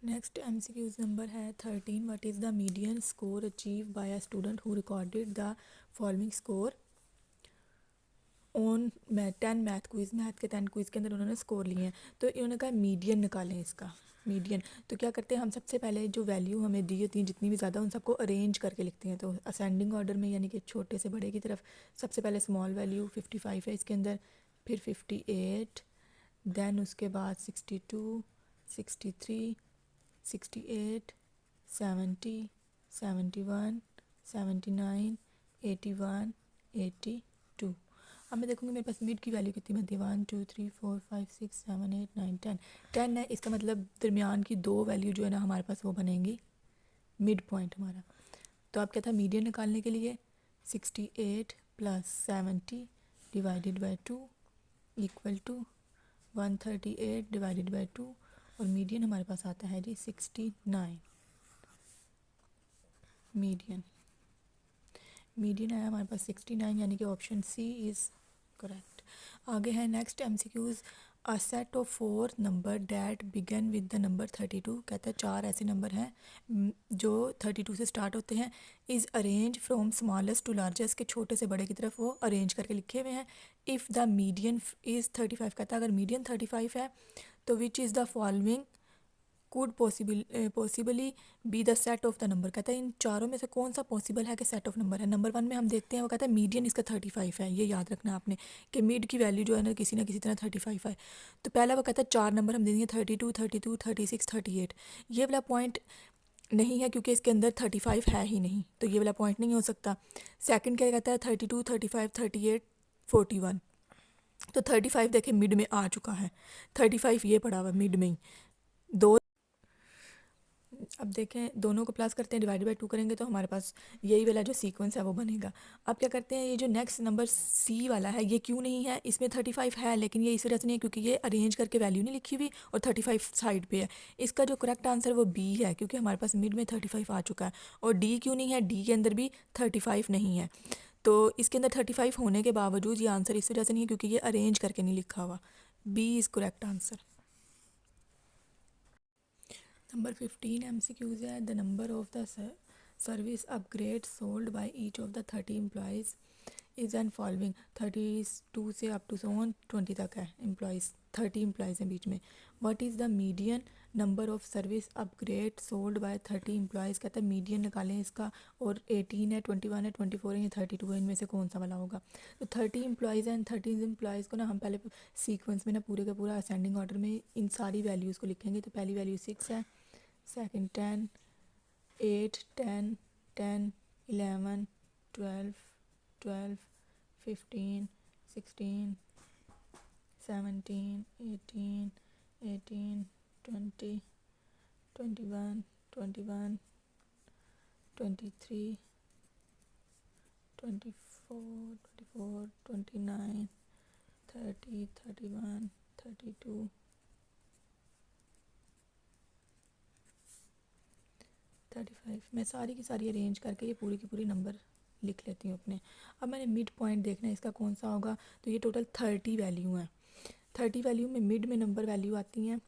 Next MCQs number है 13। What is the median score achieve by a student who recorded the following score on 10 math quiz. Math के 10 quiz के अंदर उन्होंने score लिए हैं, तो इन्होंने कहा मीडियन निकालें इसका। मीडियन तो क्या करते हैं हम, सबसे पहले जो वैल्यू हमें दी होती है जितनी भी ज़्यादा, उन सबको अरेंज करके लिखते हैं। तो असेंडिंग ऑर्डर में, यानी कि छोटे से बड़े की तरफ। सबसे पहले स्मॉल वैल्यू 55 है इसके अंदर, फिर 58, देन उसके बाद 62, 63, 68, 70, 71, 79, 81, 82। अब मैं देखूँगी मेरे पास मिड की वैल्यू कितनी बनती है। 1 2 3 4 5 6 7 8 9 10। 10 है, इसका मतलब दरमियान की दो वैल्यू जो है ना हमारे पास वो बनेंगी मिड पॉइंट हमारा। तो अब क्या था मीडियन निकालने के लिए 68 + 70 divided by 2 equal to 138 divided by 2, और मीडियन हमारे पास आता है जी 69। मीडियन आया हमारे पास 69, यानी कि ऑप्शन सी इज़ करेक्ट। आगे है next MCQs। A set of 4 number that begin with the number 32। कहता है 4 ऐसे नंबर हैं जो 32 से स्टार्ट होते हैं। Is arrange from smallest to largest, के छोटे से बड़े की तरफ वो अरेंज करके लिखे हुए हैं। इफ़ द मीडियन इज़ 35, कहता है अगर मीडियन 35 है तो विच is the following could possibly be the set of the number. कहता है इन चारों में से कौन सा पॉसिबल है कि सेट ऑफ नंबर है। नंबर 1 में हम देखते हैं, वो कहता है मीडियन इसका 35 है। ये याद रखना आपने कि मिड की वैल्यू जो है ना किसी तरह 35 है। तो पहला वो कहता है 4 नंबर हम दे देंगे 32, 32, 36, 38। ये वाला पॉइंट नहीं है क्योंकि इसके अंदर 35 है ही नहीं, तो ये वाला पॉइंट नहीं हो सकता। सेकंड क्या कहता है 32, 35, 38, 41। तो 35 देखें मिड में आ चुका है, 35 ये पड़ा हुआ मिड में ही। दो अब देखें दोनों को प्लस करते हैं, डिवाइड बाई 2 करेंगे तो हमारे पास यही वाला जो सीक्वेंस है वो बनेगा। अब क्या करते हैं, ये जो नेक्स्ट नंबर सी वाला है ये क्यों नहीं है, इसमें 35 है लेकिन ये इस वजह से नहीं है क्योंकि ये अरेंज करके वैल्यू नहीं लिखी हुई और 35 साइड पे है। इसका जो करेक्ट आंसर वो बी है, क्योंकि हमारे पास मिड में 35 आ चुका है। और डी क्यों नहीं है, डी के अंदर भी 35 नहीं है। तो इसके अंदर 35 होने के बावजूद ये आंसर इस वजह से नहीं है क्योंकि ये अरेंज करके नहीं लिखा हुआ। B is correct answer. Number 15 MCQs है। The number of the service upgrade sold by each of the 30 employees is an following. 32 से अप टू 20 तक है एम्प्लॉयज़, 30 एम्प्लॉयज़ हैं बीच में। What is the median number of service upgrade sold bye 30 employees. कहता है median निकालें इसका, और 18 है, 21 है, 24 है, या 32 है, इनमें से कौन सा वाला होगा। तो 30 एम्प्लॉयज़ हैं, 30 एम्प्लॉयज़ को ना हम पहले सीक्वेंस में ना पूरे का पूरा असेंडिंग ऑर्डर में इन सारी वैल्यूज़ को लिखेंगे। तो पहली वैल्यू 6 है, सेकंड 10, 8, 10, 10, 11, 12, 12, 15, 16, 17, 18, 18, 20, 21, 21, 23, 24, 24, 29, 30, 31, 32, 35। मैं सारी की सारी अरेंज करके ये पूरी की पूरी नंबर लिख लेती हूँ अपने। अब मैंने मिड पॉइंट देखना है इसका कौन सा होगा। तो ये टोटल 30 वैल्यू हैं। 30 वैल्यू में मिड में नंबर वैल्यू आती हैं।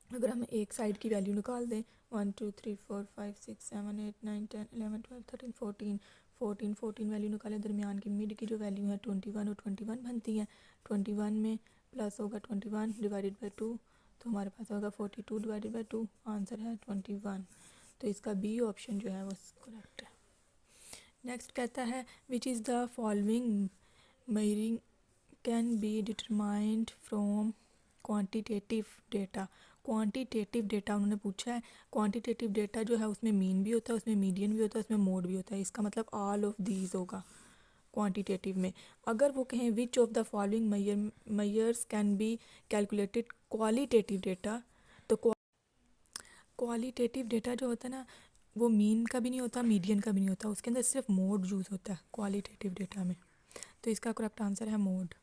अगर हम एक साइड की वैल्यू निकाल दें 1 2 3 4 5 6 7 8 9 10 11 12 13 14 वैल्यू निकालें। दरमियान की मिड की जो वैल्यू है 21 और 21 बनती हैं। 21 में प्लस होगा 21 डिवाइडेड बाई 2, तो हमारे पास होगा 42 डिवाइडेड बाई 2। आंसर है 21। तो इसका बी ऑप्शन जो है वो करेक्ट है। नेक्स्ट कहता है which is the following measuring can be determined from quantitative data. Quantitative data उन्होंने पूछा है। क्वांटिटेटिव डेटा जो है उसमें मीन भी होता है, उसमें मीडियन भी होता है, उसमें मोड भी होता है। इसका मतलब ऑल ऑफ दीज होगा क्वांटिटेटिव में। अगर वो कहें which of the following measures can be calculated qualitative data, तो क्वालिटेटिव डेटा जो होता है ना वो मीन का भी नहीं होता, मीडियन का भी नहीं होता, उसके अंदर सिर्फ मोड यूज़ होता है क्वालिटेटिव डेटा में। तो इसका करेक्ट आंसर है मोड।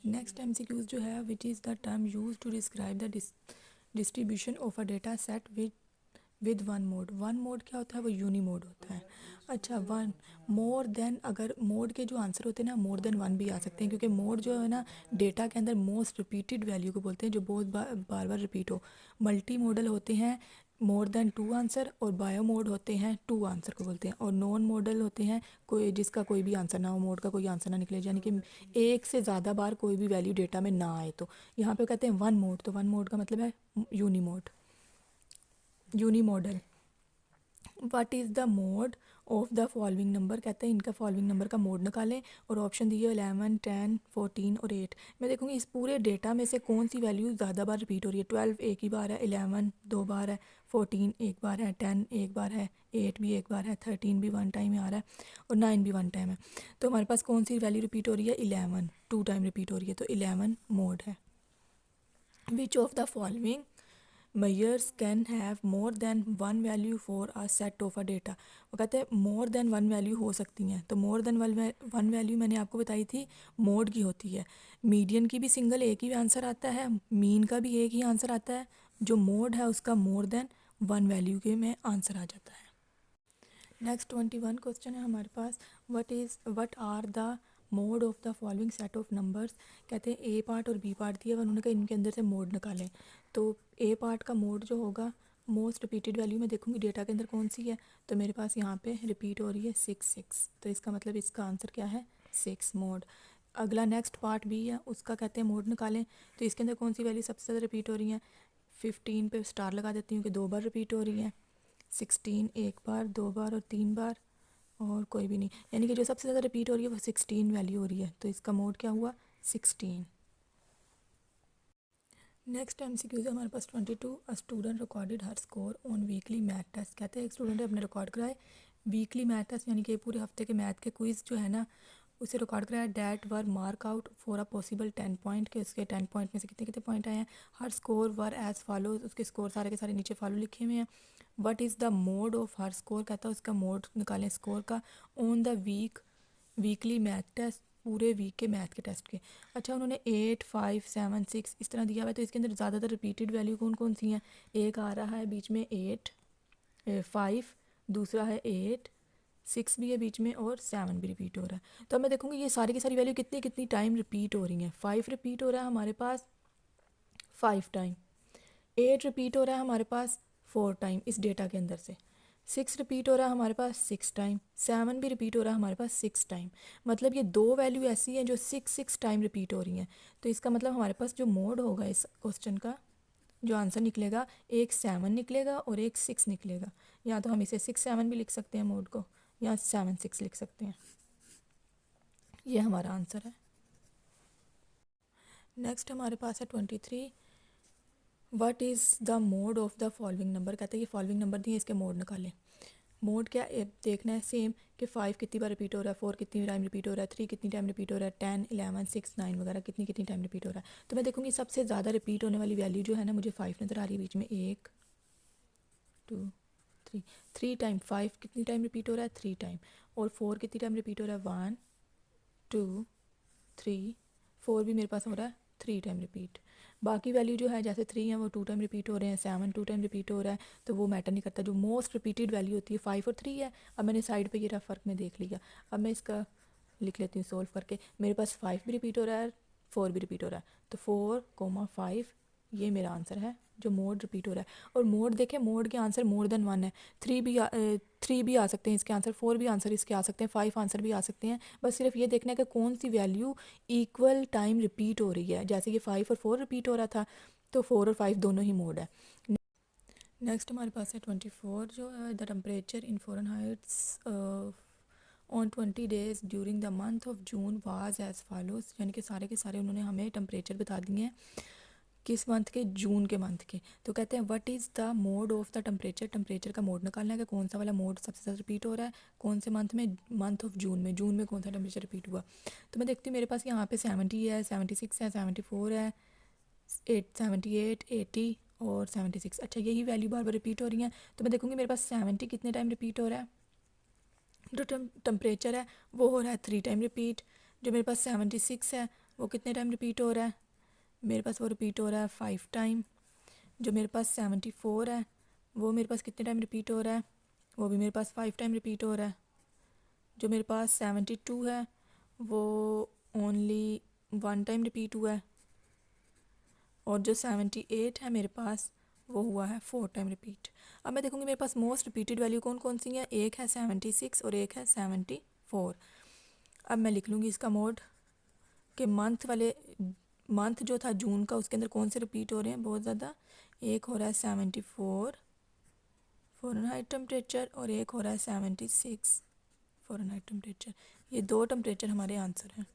नेक्स्ट MCQs जो है which is the term use to describe the distribution of a data set with one mode क्या होता है, वो यूनी मोड होता है। अच्छा, वन मोर देन, अगर मोड के जो आंसर होते हैं ना मोर देन वन भी आ सकते हैं, क्योंकि मोड जो है ना डेटा के अंदर मोस्ट रिपीटेड वैल्यू को बोलते हैं, जो बहुत बार बार रिपीट हो। मल्टी मॉडल होते हैं मोर देन टू आंसर, और बायो मोड होते हैं टू आंसर को बोलते हैं, और नॉन मॉडल होते हैं कोई जिसका कोई भी आंसर ना हो, मोड का कोई आंसर ना निकले, यानी कि एक से ज़्यादा बार कोई भी वैल्यू डेटा में ना आए। तो यहाँ पे कहते हैं वन मोड, तो वन मोड का मतलब है unimode, unimodal. What is the mode of the following number, कहते हैं इनका फॉलोइंग नंबर का मोड निकालें, और ऑप्शन दिए 11, 10, 14 और 8। मैं देखूंगी इस पूरे डेटा में से कौन सी वैल्यू ज़्यादा बार रिपीट हो रही है। 12 एक ही बार है, 11 दो बार है, 14 एक बार है, 10 एक बार है, 8 भी एक बार है, 13 भी वन टाइम आ रहा है, और 9 भी वन टाइम है। तो हमारे पास कौन सी वैल्यू रिपीट हो रही है, 11 टू टाइम रिपीट हो रही है, तो 11 मोड है। Which of the following measures can have more than one value for a set of a data। वो कहते हैं मोर देन वन वैल्यू हो सकती हैं, तो मोर देन वन वैल्यू मैंने आपको बताई थी मोड की होती है। मीडियन की भी सिंगल एक ही आंसर आता है, मीन का भी एक ही आंसर आता है, जो मोड है उसका मोर देन वन वैल्यू के में आंसर आ जाता है। नेक्स्ट 21 क्वेश्चन है हमारे पास, what are the mode of the following set of numbers. कहते हैं ए पार्ट और बी पार्ट दिया है, उन्होंने कहा इनके अंदर से मोड निकालें। तो ए पार्ट का मोड जो होगा मोस्ट रिपीटेड वैल्यू में देखूंगी डेटा के अंदर कौन सी है, तो मेरे पास यहाँ पे रिपीट हो रही है 6, तो इसका मतलब इसका आंसर क्या है 6 मोड। अगला नेक्स्ट पार्ट बी है, उसका कहते हैं मोड निकालें, तो इसके अंदर कौन सी वैल्यू सबसे ज़्यादा रिपीट हो रही है। 15 पे स्टार लगा देती हूँ कि 2 बार रिपीट हो रही है, 16 एक बार, 2 बार और 3 बार, और कोई भी नहीं, यानी कि जो सबसे ज़्यादा रिपीट हो रही है वो 16 वैल्यू हो रही है, तो इसका मोड क्या हुआ 16। नेक्स्ट MCQ है हमारे पास 22। A student recorded her score on weekly math test. कहते हैं एक स्टूडेंट ने अपने रिकॉर्ड कराए वीकली मैथ टेस्ट, यानी कि पूरे हफ्ते के मैथ के क्विज़ जो है ना उसे रिकॉर्ड कराया। That were mark out for a possible 10 point, के उसके 10 पॉइंट में से कितने कितने पॉइंट आए हैं। Her score were as follows, उसके स्कोर सारे के सारे नीचे फॉलो लिखे हुए हैं। What is the mode of her score, कहता है उसका मोड निकालें स्कोर का। On the weekly math test, पूरे वीक के मैथ के टेस्ट के। अच्छा, उन्होंने 8, 5, 7, 6 इस तरह दिया हुआ है, तो इसके अंदर ज़्यादातर रिपीटेड वैल्यू कौन कौन सी हैं। एक आ रहा है बीच में 8, 5, दूसरा है 8, 6 भी है बीच में, और 7 भी रिपीट हो रहा है। तो अब मैं देखूँगी ये सारी की सारी वैल्यू कितनी कितनी टाइम रिपीट हो रही हैं। 5 रिपीट हो रहा है हमारे पास 5 टाइम, 8 रिपीट हो रहा है हमारे पास 4 टाइम इस डेटा के अंदर से, 6 रिपीट हो रहा है हमारे पास 6 टाइम, 7 भी रिपीट हो रहा है हमारे पास 6 टाइम। मतलब ये दो वैल्यू ऐसी हैं जो 6 टाइम रिपीट हो रही हैं। तो इसका मतलब हमारे पास जो मोड होगा इस क्वेश्चन का, जो आंसर निकलेगा, एक 7 निकलेगा और एक 6 निकलेगा। या तो हम इसे 6, 7 भी लिख सकते हैं मोड को, या 7, 6 लिख सकते हैं। ये हमारा आंसर है। नेक्स्ट हमारे पास है 23। What is the mode of the following number. कहते हैं ये फॉलोइंग नंबर दिए, इसके मोड निकालें। मोड क्या देखना है सेम, कि 5 कितनी बार रिपीट हो रहा है, 4 कितनी टाइम रिपीट हो रहा है, 3 कितनी टाइम रिपीट हो रहा है, 10, 11, 6, 9 वगैरह कितनी कितनी टाइम रिपीट हो रहा है। तो मैं देखूँगी सबसे ज़्यादा रिपीट होने वाली वैल्यू जो है ना, मुझे 5 नज़र आ रही है बीच में, 1, 2, 3, 3 टाइम। 5 कितनी टाइम रिपीट हो रहा है 3 टाइम, और 4 कितनी टाइम रिपीट हो रहा है 1, 2, 3, 4 भी मेरे पास हो रहा है 3 टाइम रिपीट। बाकी वैल्यू जो है जैसे 3 है वो 2 टाइम रिपीट हो रहे हैं, 7 2 टाइम रिपीट हो रहा है, तो वो मैटर नहीं करता। जो मोस्ट रिपीटेड वैल्यू होती है 5 और 3 है। अब मैंने साइड पे ये रहा फ़र्क में देख लिया। अब मैं इसका लिख लेती हूँ सोल्व करके। मेरे पास 5 भी रिपीट हो रहा है, 4 भी रिपीट हो रहा है, तो 4, 5 ये मेरा आंसर है जो मोड रिपीट हो रहा है। और मोड देखें, मोड के आंसर मोर देन 1 है। 3 भी आ सकते हैं इसके आंसर, 4 भी आंसर इसके आ सकते हैं, 5 आंसर भी आ सकते हैं। बस सिर्फ ये देखना है कि कौन सी वैल्यू इक्वल टाइम रिपीट हो रही है। जैसे ये 5 और 4 रिपीट हो रहा था, तो 4 और 5 दोनों ही मोड है। नेक्स्ट हमारे पास है 24, जो है the temperature in Fahrenheits on 20 days during the month of June was as follows. यानी कि सारे के सारे उन्होंने हमें टेम्परेचर बता दिए हैं किस मंथ के, जून के मंथ के। तो कहते हैं what is the mode of the temperature. Temperature का मोड निकालना है कि कौन सा वाला मोड सबसे ज़्यादा रिपीट हो रहा है, कौन से मंथ में, मंथ ऑफ जून में। जून में कौन सा टेम्परेचर रिपीट हुआ। तो मैं देखती हूँ मेरे पास यहाँ पे 70 है, 76 है, 74 है, 78, 80 और 76। अच्छा, यही वैल्यू बार बार रिपीट हो रही हैं। तो मैं देखूँगी मेरे पास 70 कितने टाइम रिपीट हो रहा है। जो टेम्परेचर है वो हो रहा है 3 टाइम रिपीट। जो मेरे पास 76 है वो कितने टाइम रिपीट हो रहा है, मेरे पास वो रिपीट हो रहा है 5 टाइम। जो मेरे पास 74 है वो मेरे पास कितने टाइम रिपीट हो रहा है, वो भी मेरे पास 5 टाइम रिपीट हो रहा है। जो मेरे पास 72 है वो ओनली 1 टाइम रिपीट हुआ है, और जो 78 है मेरे पास वो हुआ है 4 टाइम रिपीट। अब मैं देखूँगी मेरे पास मोस्ट रिपीटेड वैल्यू कौन कौन सी है। एक है 76 और एक है 74। अब मैं लिख लूँगी इसका मोड कि मंथ जो था जून का, उसके अंदर कौन से रिपीट हो रहे हैं बहुत ज़्यादा। एक हो रहा है 74 फ़ारेनहाइट टेम्परेचर और एक हो रहा है 76 फ़ारेनहाइट टेम्परेचर। ये 2 टेम्परेचर हमारे आंसर हैं।